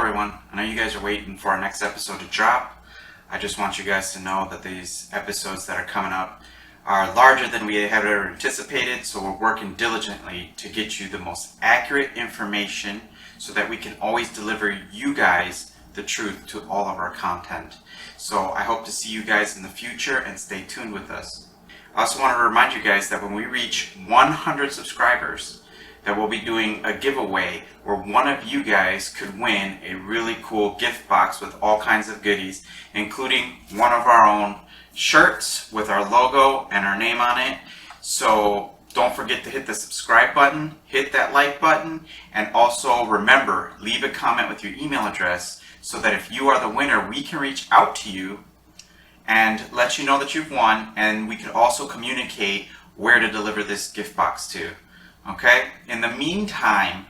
everyone. I know you guys are waiting for our next episode to drop. I just want you guys to know that these episodes that are coming up are larger than we had ever anticipated, so we're working diligently to get you the most accurate information so that we can always deliver you guys the truth to all of our content. So I hope to see you guys in the future and stay tuned with us. I also want to remind you guys that when we reach 100 subscribers, that we'll be doing a giveaway where one of you guys could win a really cool gift box with all kinds of goodies, including one of our own shirts with our logo and our name on it. So don't forget to hit the subscribe button, hit that like button, and also remember, leave a comment with your email address so that if you are the winner, we can reach out to you and let you know that you've won, and we can also communicate where to deliver this gift box to. Okay? In the meantime,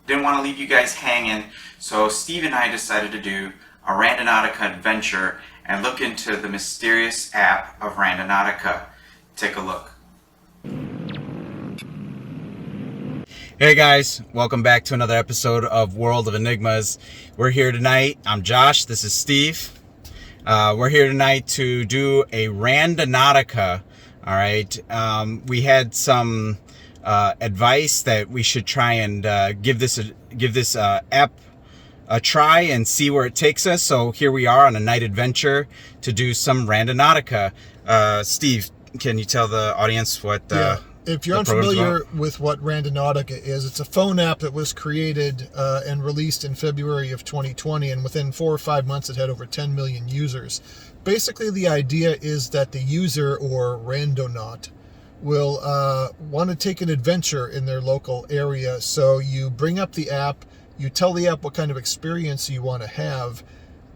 didn't want to leave you guys hanging, so Steve and I decided to do a Randonautica Adventure and look into the mysterious app of Randonautica. Take a look. Hey guys, welcome back to another episode of World of Enigmas. We're here tonight. I'm Josh, this is Steve. We're here tonight to do a Randonautica. Alright, we had some advice that we should try and give this app a try and see where it takes us. So here we are on a night adventure to do some Randonautica. Steve, can you tell the audience what if you're unfamiliar with what Randonautica is, it's a phone app that was created and released in February of 2020, and within 4 or 5 months it had over 10 million users. Basically the idea is that the user, or randonaut, will want to take an adventure in their local area. So you bring up the app, you tell the app what kind of experience you want to have,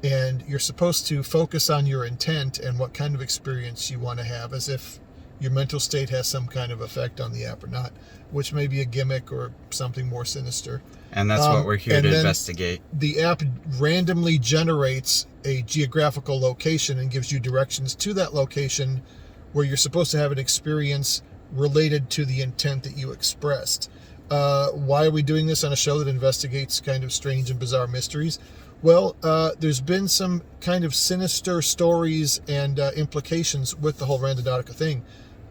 and you're supposed to focus on your intent and what kind of experience you want to have, as if your mental state has some kind of effect on the app or not, which may be a gimmick or something more sinister. And that's what we're here to investigate. The app randomly generates a geographical location and gives you directions to that location where you're supposed to have an experience related to the intent that you expressed. Why are we doing this on a show that investigates kind of strange and bizarre mysteries? Well, there's been some kind of sinister stories and implications with the whole Randonautica thing.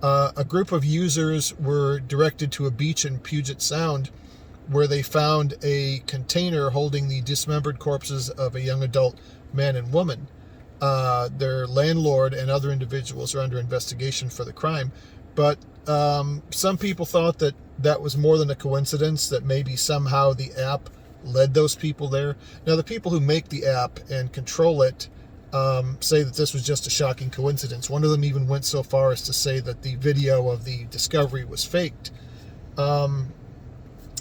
A group of users were directed to a beach in Puget Sound where they found a container holding the dismembered corpses of a young adult man and woman. Their landlord and other individuals are under investigation for the crime, but some people thought that that was more than a coincidence, that maybe somehow the app led those people there. Now, the people who make the app and control it say that this was just a shocking coincidence. One of them even went so far as to say that the video of the discovery was faked.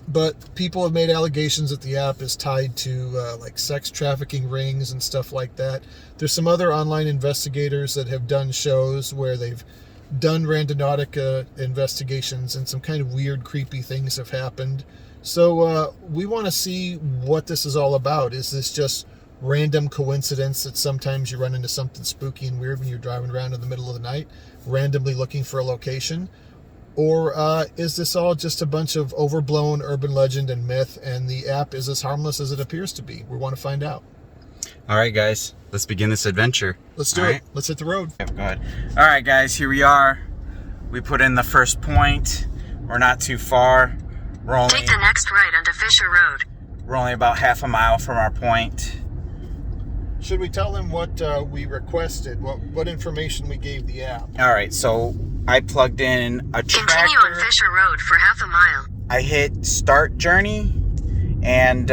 But people have made allegations that the app is tied to like sex trafficking rings and stuff like that. There's some other online investigators that have done shows where they've done Randonautica investigations and some kind of weird, creepy things have happened. So we want to see what this is all about. Is this just random coincidence that sometimes you run into something spooky and weird when you're driving around in the middle of the night, randomly looking for a location? Or is this all just a bunch of overblown urban legend and myth, and the app is as harmless as it appears to be? We want to find out. All right, guys, let's begin this adventure. Let's do it. Let's hit the road. Go ahead. All right, guys, here we are. We put in the first point. We're not too far. Take the next right onto Fisher Road. We're only about half a mile from our point. Should we tell them what we requested, what information we gave the app? All right, so I plugged in a tractor. Continue on Fisher Road for half a mile. I hit start journey, and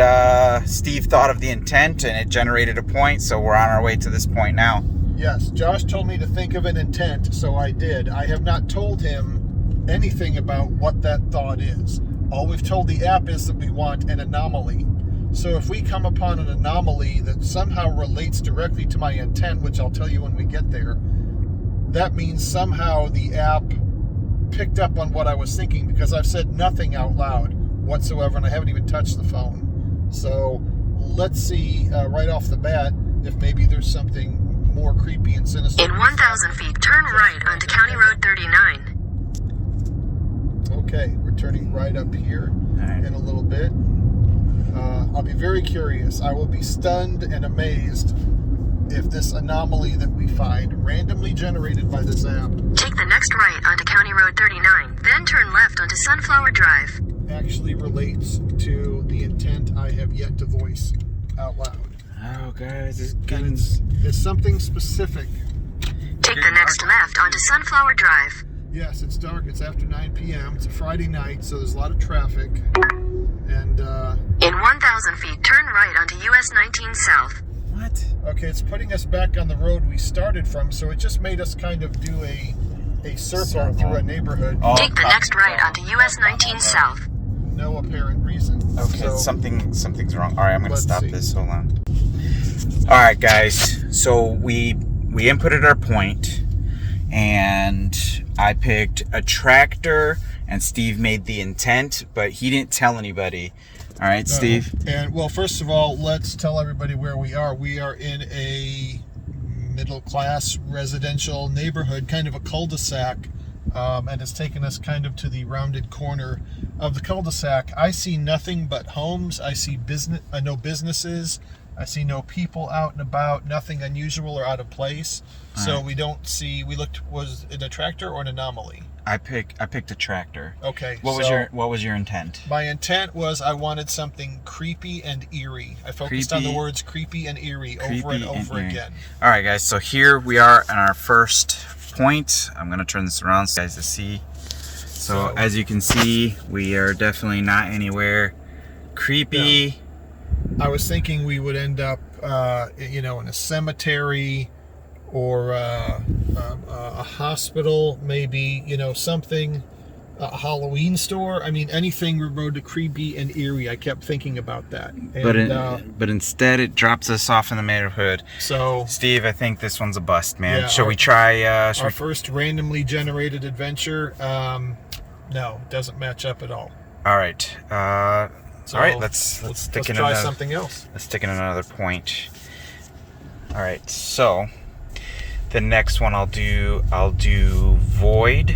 Steve thought of the intent, and it generated a point, so we're on our way to this point now. Yes, Josh told me to think of an intent, so I did. I have not told him anything about what that thought is. All we've told the app is that we want an anomaly. So if we come upon an anomaly that somehow relates directly to my intent, which I'll tell you when we get there, that means somehow the app picked up on what I was thinking, because I've said nothing out loud whatsoever, and I haven't even touched the phone. So let's see right off the bat if maybe there's something more creepy and sinister. In 1,000 feet, turn right onto County Road 39. Okay, we're turning right up here in a little bit. I'll be very curious. I will be stunned and amazed if this anomaly that we find, randomly generated by this app, Take the next right onto County Road 39, then turn left onto Sunflower Drive. actually relates to the intent I have yet to voice out loud. Oh, guys, it's And getting... it's something specific. Take the next left onto Sunflower Drive. Yes, it's dark. It's after 9 p.m. It's a Friday night, so there's a lot of traffic. And, In 1,000 feet, turn right onto US 19 South. What? okay, it's putting us back on the road we started from, so it just made us kind of do a circle through a neighborhood. Oh, Take the next right onto US 19 South. No apparent reason. Okay, So, something's wrong. All right, I'm gonna let's stop see. this. Hold on. All right, guys. So we inputted our point, and I picked a tractor, and Steve made the intent, but he didn't tell anybody. All right, Steve. And, well, first of all, let's tell everybody where we are. We are in a middle-class residential neighborhood, kind of a cul-de-sac, and it's taken us kind of to the rounded corner of the cul-de-sac. I see nothing but homes. I see no businesses. I see no people out and about. Nothing unusual or out of place. So we don't see. Was it a tractor or an anomaly? I picked a tractor. Okay. What was your intent? My intent was I wanted something creepy and eerie. I focused on the words creepy and eerie over and over again. All right, guys. So here we are on our first point. I'm gonna turn this around so you guys to see. So as you can see, we are definitely not anywhere creepy. I was thinking we would end up, in a cemetery or a hospital, maybe, something, a Halloween store. I mean, anything related to creepy and eerie. I kept thinking about that. And, but instead, it drops us off in the neighborhood. so, Steve, I think this one's a bust, man. Yeah, Shall we try? our first randomly generated adventure, no, doesn't match up at all. All right. So all right. Let's stick in try another, something else. Let's stick in another point. All right. So the next one I'll do void.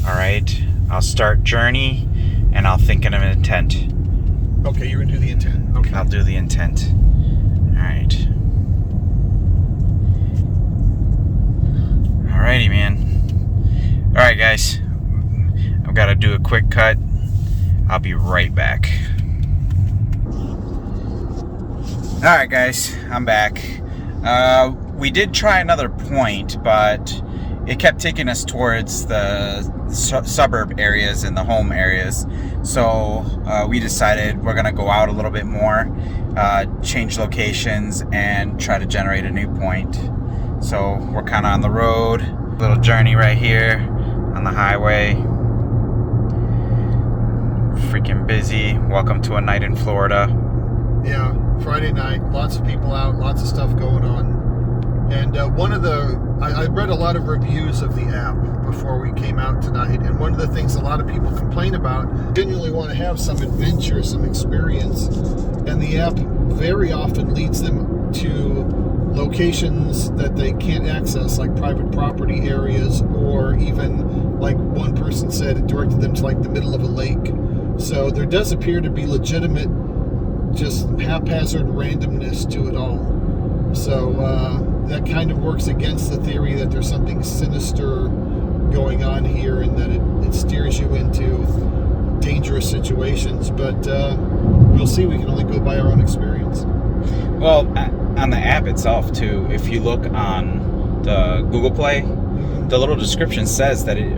All right. I'll start journey, and I'll think of an intent. Okay, you're gonna do the intent. Okay. I'll do the intent. All right. Alrighty, man. All right, guys. I've got to do a quick cut. I'll be right back. All right, guys. I'm back. We did try another point, but it kept taking us towards the suburb areas and the home areas. So we decided we're going to go out a little bit more, change locations, and try to generate a new point. So we're kind of on the road. Little journey right here on the highway. Freaking busy. Welcome to a night in Florida. Yeah, Friday night, lots of people out, lots of stuff going on. And I read a lot of reviews of the app before we came out tonight, and one of the things a lot of people complain about, genuinely want to have some adventure, some experience, and the app very often leads them to locations that they can't access, like private property areas, or even, like one person said, it directed them to like the middle of a lake. So there does appear to be legitimate, just haphazard randomness to it all. So that kind of works against the theory that there's something sinister going on here and that it steers you into dangerous situations. But we'll see. We can only go by our own experience. Well, on the app itself too, if you look on the Google Play, the little description says that it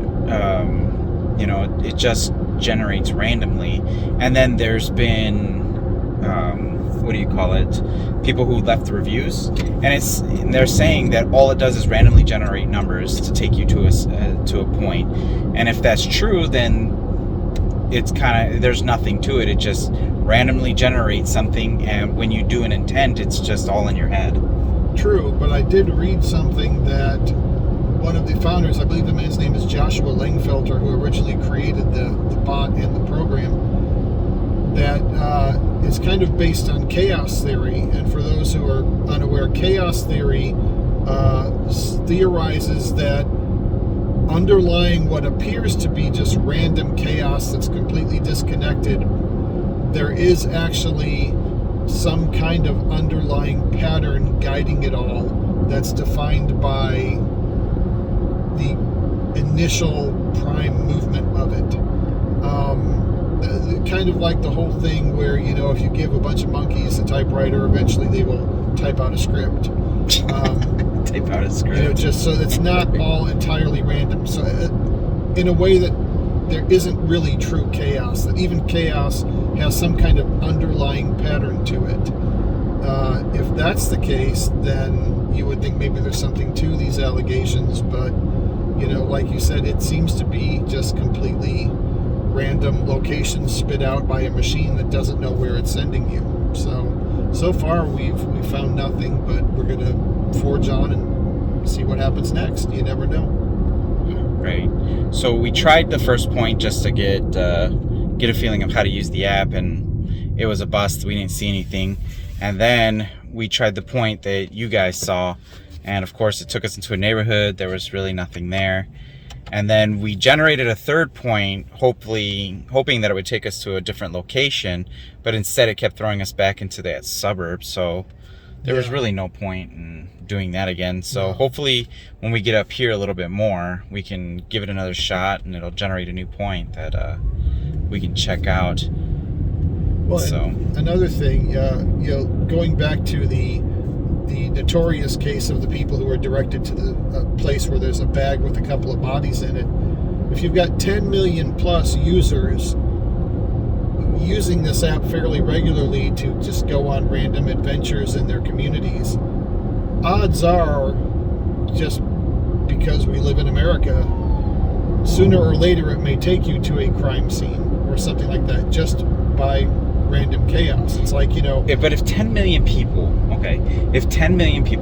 just generates randomly, and then there's been people who left reviews, and they're saying that all it does is randomly generate numbers to take you to a point. And if that's true, then it's kind of, there's nothing to it. It just randomly generates something, and when you do an intent, it's just all in your head. True, but I did read something that one of the founders, I believe the man's name is Joshua Langfelter, who originally created the bot and the program, that it's kind of based on chaos theory. And for those who are unaware, chaos theory theorizes that underlying what appears to be just random chaos that's completely disconnected there is actually some kind of underlying pattern guiding it all that's defined by the initial prime movement of it. Kind of like the whole thing where, if you give a bunch of monkeys a typewriter, eventually they will type out a script. Type out a script. Just so it's not all entirely random. So in a way that there isn't really true chaos, that even chaos has some kind of underlying pattern to it. If that's the case, then you would think maybe there's something to these allegations, but like you said, it seems to be just completely random locations spit out by a machine that doesn't know where it's sending you. So far we've found nothing, but we're gonna forge on and see what happens next. You never know. Right. So we tried the first point just to get a feeling of how to use the app, and it was a bust. We didn't see anything. And then we tried the point that you guys saw, and of course it took us into a neighborhood. There was really nothing there. And then we generated a third point, hoping that it would take us to a different location, but instead it kept throwing us back into that suburb. So there was really no point in doing that again. So hopefully when we get up here a little bit more, we can give it another shot and it'll generate a new point that we can check out. Well, so another thing, going back to the notorious case of the people who are directed to the place where there's a bag with a couple of bodies in it. If you've got 10 million plus users using this app fairly regularly to just go on random adventures in their communities, odds are, just because we live in America, sooner or later it may take you to a crime scene or something like that, just by random chaos. It's like, but if 10 million people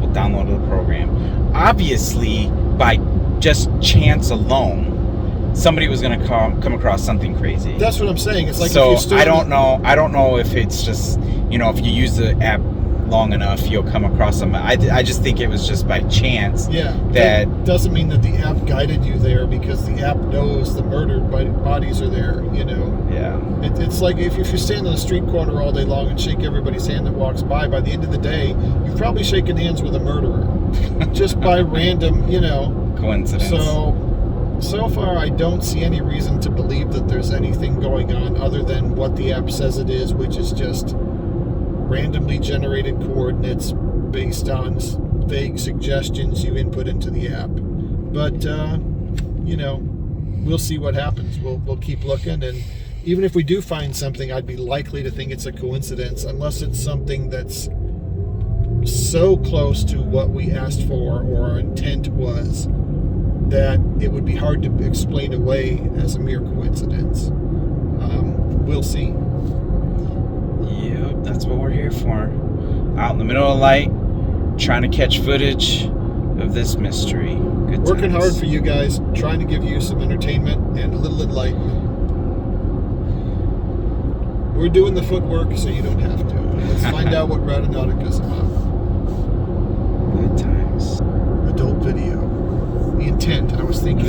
downloaded the program, obviously by just chance alone, somebody was going to come across something crazy. That's what I'm saying. It's like, so if you I don't know if it's just, if you use the app long enough, you'll come across them. I just think it was just by chance. Yeah. That doesn't mean that the app guided you there, because the app knows the murdered bodies are there, Yeah. It's like if you stand on a street corner all day long and shake everybody's hand that walks by the end of the day, you've probably shaken hands with a murderer. Just by random, coincidence. So far I don't see any reason to believe that there's anything going on other than what the app says it is, which is just randomly generated coordinates based on vague suggestions you input into the app. But we'll see what happens. We'll keep looking, and even if we do find something, I'd be likely to think it's a coincidence, unless it's something that's so close to what we asked for or our intent was that it would be hard to explain away as a mere coincidence. We'll see. Yep, that's what we're here for. Out in the middle of the night, trying to catch footage of this mystery. Good Working times. hard for you guys, trying to give you some entertainment and a little enlightenment. We're doing the footwork so you don't have to. Let's find out what Randonautica is about. Good times. Adult video. The intent. I was thinking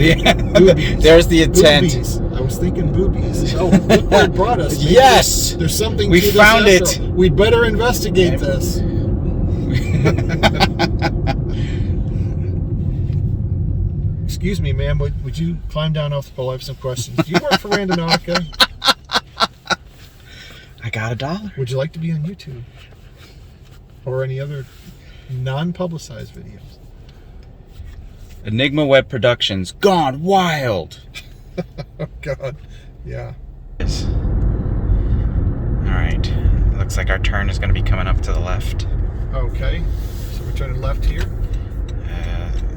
boobies. There's the intent. Boobies. I was thinking boobies. Oh, look where it brought us. Maybe Yes! There's something We to this found after. it. We'd better investigate this. Excuse me, ma'am. Would you climb down off the pole? I have some questions. Do you work for Randonautica? I got $1. Would you like to be on YouTube? Or any other non-publicized videos? Enigma Web Productions, gone wild. Oh, God. Yeah. Yes. Alright. Looks like our turn is going to be coming up to the left. Okay. So we're turning left here?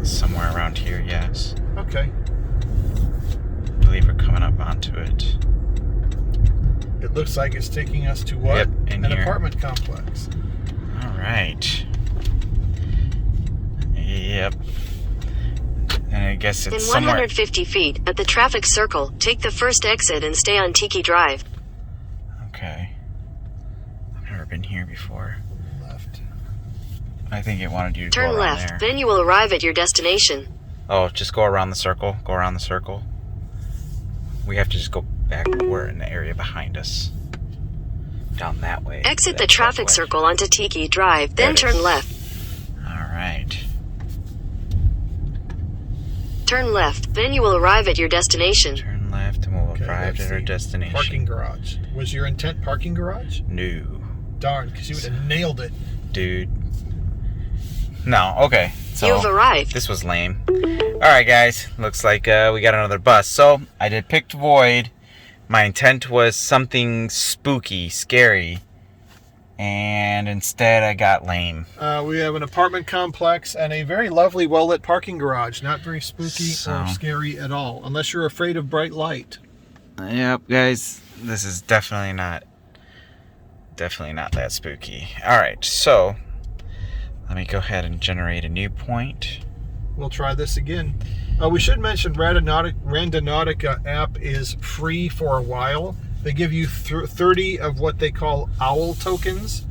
Somewhere around here, yes. Okay. I believe we're coming up onto it. It looks like it's taking us to what? Yep, An here. apartment complex. Alright. Yep. And I guess it's In somewhere... 150 feet, at the traffic circle, take the first exit and stay on Tiki Drive. Okay. I've never been here before. Left. I think it wanted you to Turn go around left, there. then you will arrive at your destination. Oh, just go around the circle. Go around the circle. We have to just go back. We're in the area behind us. down that way. Exit the That traffic way. circle onto Tiki Drive, There then it turn is. left. All right. Turn left, then you will arrive at your destination. Turn left and we'll arrive let's at our see. destination. Parking garage. Was your intent parking garage? No. Darn, because you would have nailed it. Dude. No, okay. So You've arrived. this was lame. Alright guys, looks like we got another bus. So I did pick void. My intent was something spooky, scary. And instead I got lame. We have an apartment complex and a very lovely, well-lit parking garage. Not very spooky or scary at all, unless you're afraid of bright light. Yep, guys, this is definitely not that spooky. Alright, so let me go ahead and generate a new point. We'll try this again. We should mention Randonautica app is free for a while. They give you 30 of what they call owl tokens,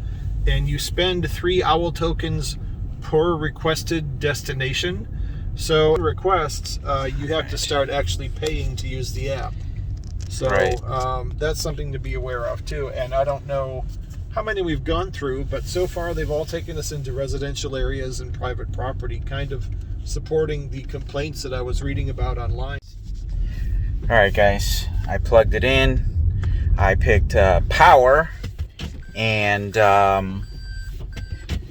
and you spend 3 owl tokens per requested destination. So requests, you have to start actually paying to use the app. So that's something to be aware of too. And I don't know how many we've gone through, but so far they've all taken us into residential areas and private property, kind of supporting the complaints that I was reading about online. Alright guys, I plugged it in. I picked power, and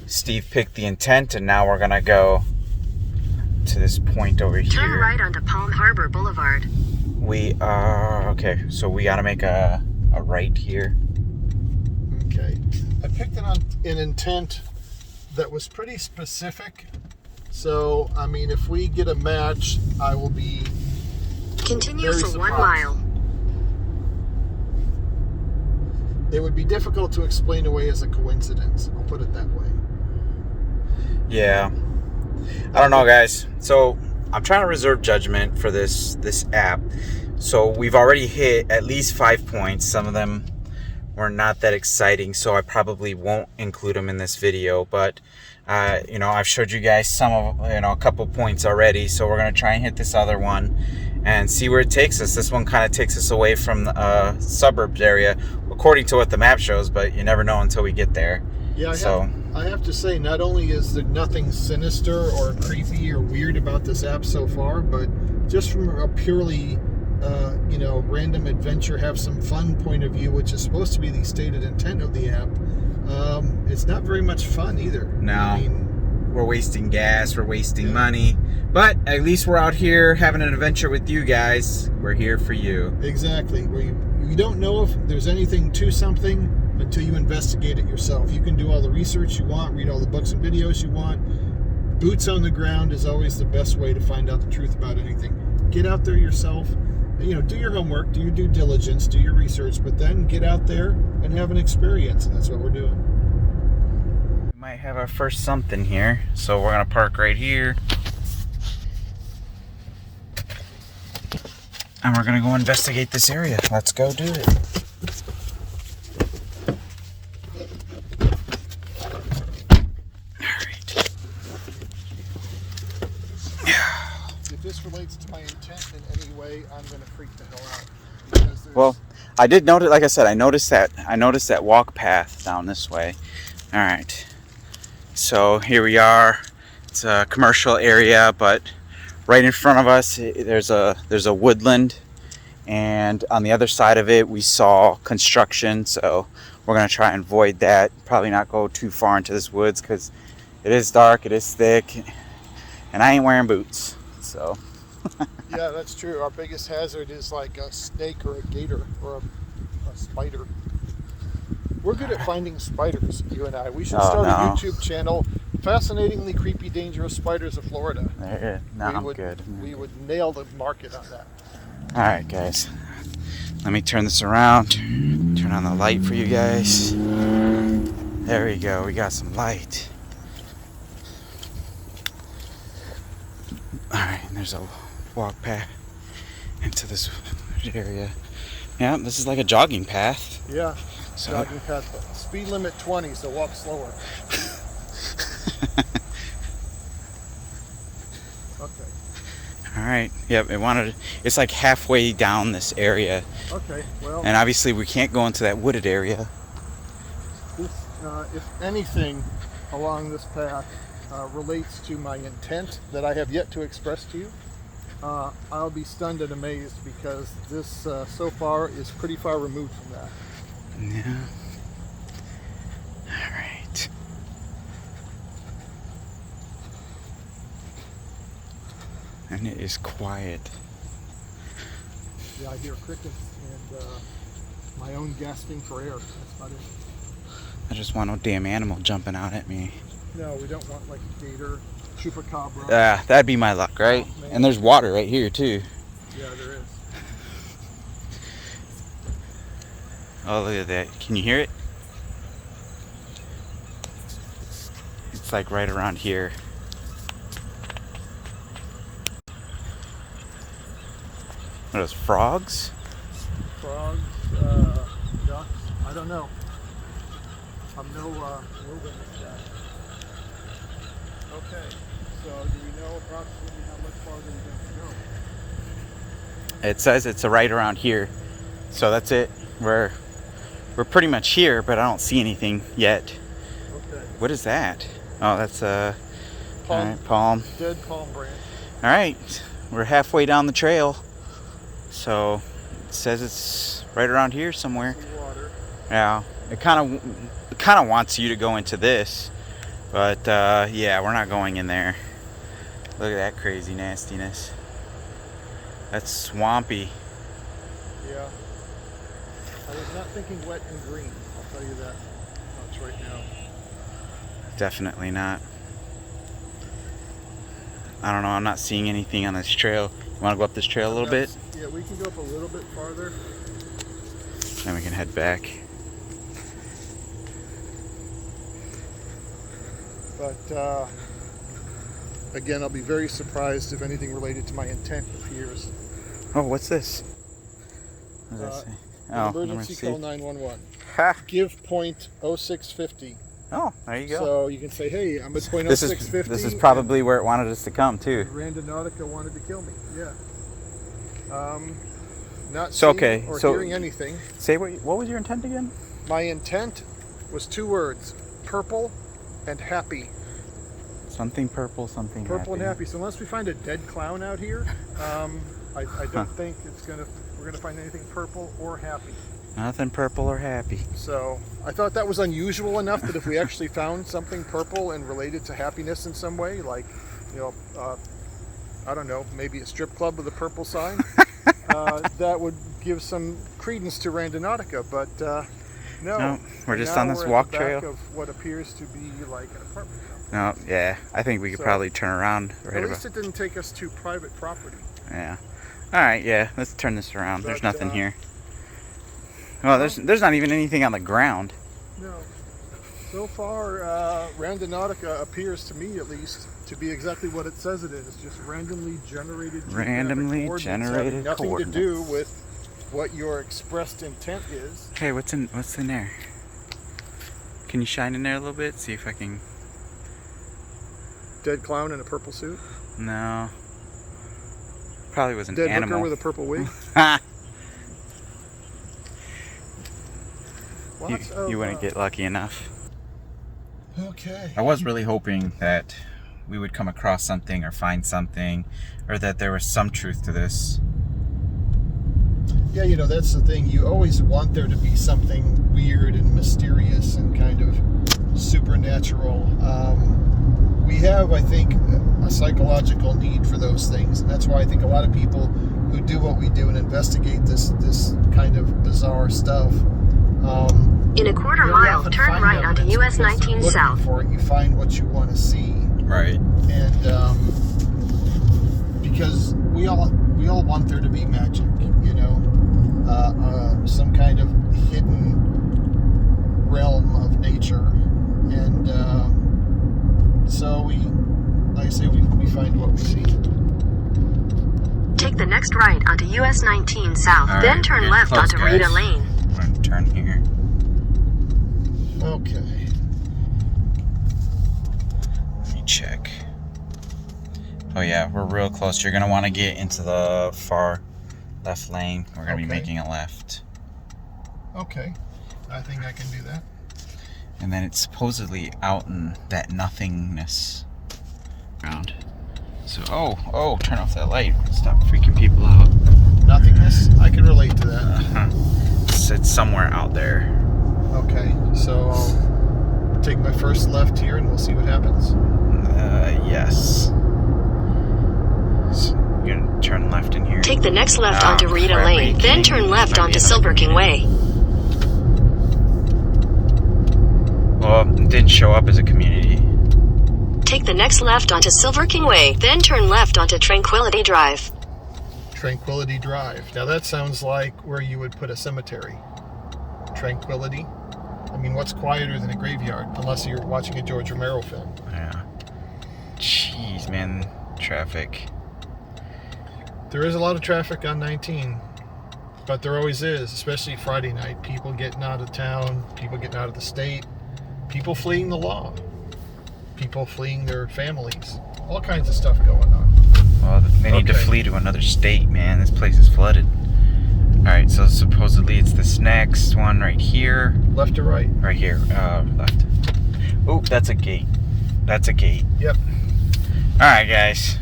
Steve picked the intent, and now we're gonna go to this point over here. Turn right onto Palm Harbor Boulevard. We are okay, so we gotta make a right here. Okay, I picked an intent that was pretty specific. So I mean, if we get a match, I will be Continue very for surprised. 1 mile. It would be difficult to explain away as a coincidence. I'll put it that way. Yeah, I don't know, guys. So I'm trying to reserve judgment for this app. So we've already hit at least 5 points. Some of them were not that exciting, so I probably won't include them in this video. But you know, I've showed you guys some of a couple points already. So we're gonna try and hit this other one and see where it takes us. This one kind of takes us away from the suburbs area, according to what the map shows. But you never know until we get there. Yeah, I have to say, not only is there nothing sinister or creepy or weird about this app so far, but just from a purely, random adventure, have some fun point of view, which is supposed to be the stated intent of the app, it's not very much fun either. No. I mean, we're wasting gas, we're wasting money, but at least we're out here having an adventure with you guys. We're here for you. Exactly. You don't know if there's anything to something until you investigate it yourself. You can do all the research you want, read all the books and videos you want. Boots on the ground is always the best way to find out the truth about anything. Get out there yourself. Do your homework, do your due diligence, do your research, but then get out there and have an experience, and that's what we're doing. We might have our first something here, so we're gonna park right here. And we're gonna go investigate this area. Let's go do it. Alright. If this relates to my intent in any way, I'm going to freak the hell out. Because Well, I did notice, like I said, I noticed that walk path down this way. Alright. So here we are. It's a commercial area, but right in front of us there's a woodland, and on the other side of it we saw construction, so we're going to try and avoid that. Probably not go too far into this woods because it is dark, it is thick, and I ain't wearing boots. So yeah, that's true. Our biggest hazard is like a snake or a gator or a spider. We're good at finding spiders, you and I. We should start a YouTube channel, Fascinatingly Creepy Dangerous Spiders of Florida. I'm good. We would nail the market on that. Alright guys, let me turn this around, turn on the light for you guys. There we go, we got some light. Alright, and there's a walk path into this area. Yeah, this is like a jogging path. Yeah, So, jogging path. Speed limit 20, so walk slower. Okay. Alright, yep, it's like halfway down this area. Okay, well. And obviously we can't go into that wooded area. This, if anything, along this path relates to my intent that I have yet to express to you, I'll be stunned and amazed, because this so far is pretty far removed from that. Yeah. All right. And it is quiet. Yeah, I hear crickets and my own gasping for air. That's about it. I just want no damn animal jumping out at me. No, we don't want like a gator, chupacabra. That'd be my luck, right? Oh, and there's water right here too. Yeah, there is. Oh, look at that. Can you hear it? It's like right around here. What are those, frogs? Frogs, ducks, I don't know. I'm no wilderness guy. Okay, so do we know approximately how much farther we have to go? It says it's right around here. So that's it. We're pretty much here, but I don't see anything yet. Okay. What is that? Oh, that's a Palm. all right, palm. Dead palm branch. All right, we're halfway down the trail. So it says it's right around here somewhere. Water. Yeah, it kind of wants you to go into this, but yeah, we're not going in there. Look at that crazy nastiness. That's swampy. Yeah. I was not thinking wet and green, I'll tell you that much right now. Definitely not. I don't know, I'm not seeing anything on this trail. You want to go up this trail a little bit? Yeah, we can go up a little bit farther. Then we can head back. But again, I'll be very surprised if anything related to my intent appears. Oh, what's this? What does that say? Oh, Emergency call 911. Ha! Give point 0650. Oh, there you go. So you can say, hey, I'm at point This 0650. this is probably where it wanted us to come too. Randonautica wanted to kill me. Yeah. Not So, seeing okay, or so- hearing anything. Say what was your intent again? My intent was 2 words: purple and happy. Something purple, something Purple and happy. So unless we find a dead clown out here, I don't think we're gonna find anything purple or happy. Nothing purple or happy. So I thought that was unusual enough that if we actually found something purple and related to happiness in some way, like, you know, I don't know, maybe a strip club with a purple sign, that would give some credence to Randonautica. But no, we're just now on this we're at walk the back trail. of what appears to be like an apartment complex. No, yeah, I think we could So, probably turn around right At about. least it didn't take us to private property. Yeah. All right, yeah. Let's turn this around. There's But, nothing here. Well, there's not even anything on the ground. No. So far, Randonautica appears to me, at least, to be exactly what it says it is. Just randomly generated Randomly coordinates generated having nothing coordinates. to do with what your expressed intent is. Okay, what's in there? Can you shine in there a little bit? See if I can. Dead clown in a purple suit. No. Probably was an Dead animal. hooker with a purple wig. You wouldn't get lucky enough. Okay. I was really hoping that we would come across something or find something, or that there was some truth to this. Yeah, you know, that's the thing. You always want there to be something weird and mysterious and kind of supernatural. We have, I think, a psychological need for those things. And that's why I think a lot of people who do what we do and investigate this kind of bizarre stuff, In a quarter very mile, often turn find right onto evidence US because they're 19 looking South. for it. You find what you want to see. Right. And because we all want there to be magic, you know, some kind of hidden realm of nature, and so like I say, we find what we see. Take the next right onto US 19 South, All then right, turn we're getting left close, onto guys. Rita Lane. I'm going to turn here. Okay. Let me check. Oh yeah, we're real close. You're going to want to get into the far left lane. We're going to be Okay. making a left. Okay. I think I can do that. And then it's supposedly out in that nothingness ground. So, oh, turn off that light. Stop freaking people out. Nothingness? I can relate to that. It's somewhere out there. Okay, so I'll take my first left here and we'll see what happens. Yes. So you're gonna turn left in here. Take the next left onto Rita crap, are you Lane, kidding then me? turn This left might be onto another Silver King community. Way. Well, it didn't show up as a community. Take the next left onto Silver King Way, then turn left onto Tranquility Drive. Tranquility Drive. Now that sounds like where you would put a cemetery. Tranquility. I mean, what's quieter than a graveyard? Unless you're watching a George Romero film. Yeah. Jeez, man. Traffic. There is a lot of traffic on 19. But there always is, especially Friday night. People getting out of town, people getting out of the state, people fleeing the law, people fleeing their families. All kinds of stuff going on. Well, they need to flee to another state, man. This place is flooded. Alright, so supposedly it's this next one right here. Left or right? Right here. Left. Oh, that's a gate. That's a gate. Yep. Alright, guys.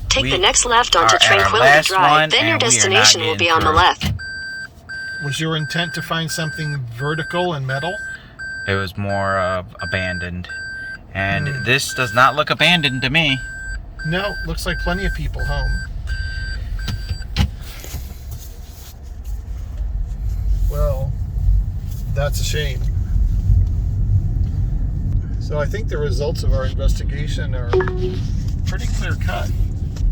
Take the next left onto are at our Tranquility last Drive, one, then your and we are not destination will be getting on the through. left. Was your intent to find something vertical and metal? It was more abandoned. And this does not look abandoned to me. No, looks like plenty of people home. Well, that's a shame. So I think the results of our investigation are pretty clear cut.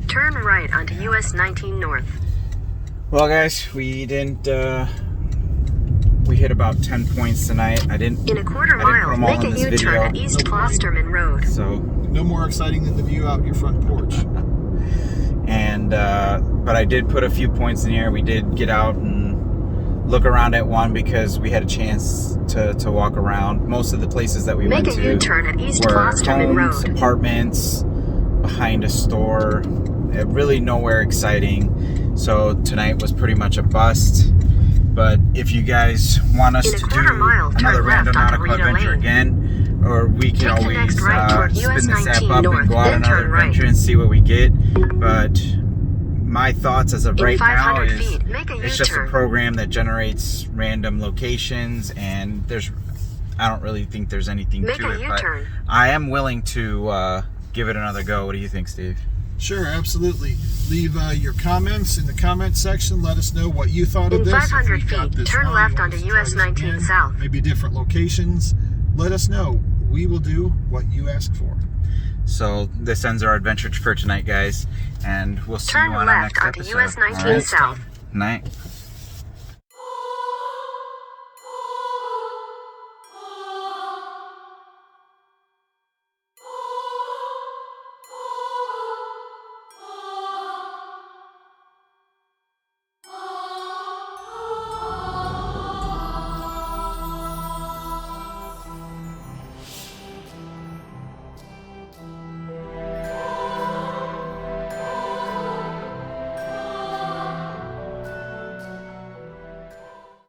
Turn right onto US 19 North. Well, guys, we didn't. We hit about 10 points tonight. I didn't. In a quarter I didn't put mile, them all make in a this U-turn video. at East Klosterman Road. So, No more exciting than the view out your front porch. and but I did put a few points in here. We did get out and look around at one because we had a chance to walk around. Most of the places that we Make went a to U-turn at East were Klosterman homes, Road. apartments, behind a store. Really nowhere exciting. So tonight was pretty much a bust. But if you guys want us In a to do quarter mile, turn another left onto Randonautica Rita Adventure Lane. again, or we can Take the always next right toward US spin this app 19 up North, and go on then another turn right. adventure and see what we get. But my thoughts as of In right now 500 is feet, make a it's just a U-turn. program that generates random locations, and I don't really think there's anything Make to a it. But U-turn. I am willing to give it another go. What do you think, Steve? Sure, absolutely. Leave your comments in the comment section. Let us know what you thought of In this. If 500 we got feet, this turn wrong, left you want onto us to try US this 19 again, South. Maybe different locations. Let us know. We will do what you ask for. So this ends our adventure for tonight, guys, and we'll see Turn you on our left next onto episode. US 19 All right? South. Night.